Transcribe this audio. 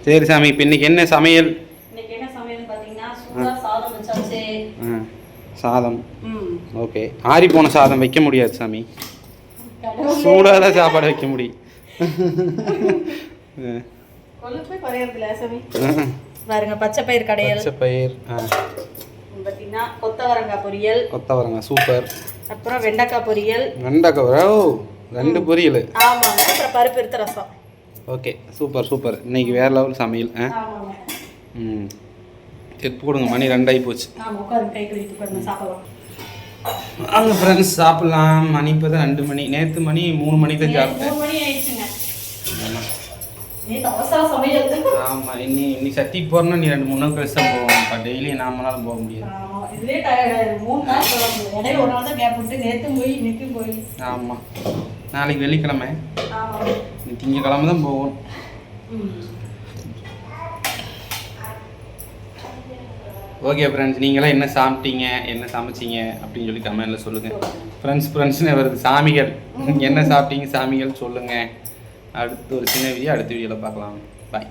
சரி சாமி, இப்போ இன்னைக்கு என்ன சமையல்? இன்னைக்கு என்ன சமையல் பார்த்தீங்கன்னா சூடா சாதம் வச்சாச்சு. சாதம். ஓகே. ஆறி போன சாதம் வைக்க முடியாது சாமி, சூடாக தான் சாப்பாடு வைக்க முடியும். கொழுப்பு குறையறதுல சாமி. பாருங்க பச்சை பயிர் கடையல். பச்சை பயிர். பார்த்தீங்கன்னா கொத்தவரங்காய் பொரியல். கொத்தவரங்காய் சூப்பர். அப்புறம் வெண்டைக்காய் பொரியல். வெண்டைக்காய். ஓ, 2 பொரியல். ஆமாங்க. அப்புறம் பருப்பு எடுத்த ரசம். Okay, super super. இன்னைக்கு வேற லெவல் சமையல். செப்பு கொடுங்க, மணி 2 ஆகி போச்சு. வாங்க ஃப்ரெண்ட்ஸ் சாப்பிட்லாம். மணி இப்போ தான் 2 மணி. நேற்று மணி 3 மணி தான் சாப்பிட்டேன். ஆமாம், இன்னி சட்டிக்கு போகிறோன்னா நீ 2-3 நாள் கழிச்சு தான் போவோம். டெய்லி நாமளாலும் போக முடியாது. ஆமாம், நாளைக்கு வெள்ளிக்கிழமை, திங்கக்கிழமை தான் போவோம். ஓகே ஃப்ரெண்ட்ஸ், நீங்களாம் என்ன சாப்பிட்டீங்க, என்ன சமைச்சிங்க அப்படின்னு சொல்லி கமெண்ட்டில் சொல்லுங்கள். ஃப்ரெண்ட்ஸ்னு வருது சாமிகள். என்ன சாப்பிட்டீங்க சாமிகள் சொல்லுங்கள். அடுத்து ஒரு சின்ன வீடியோ அடுத்த வீடியோவில் பார்க்கலாம். பாய்.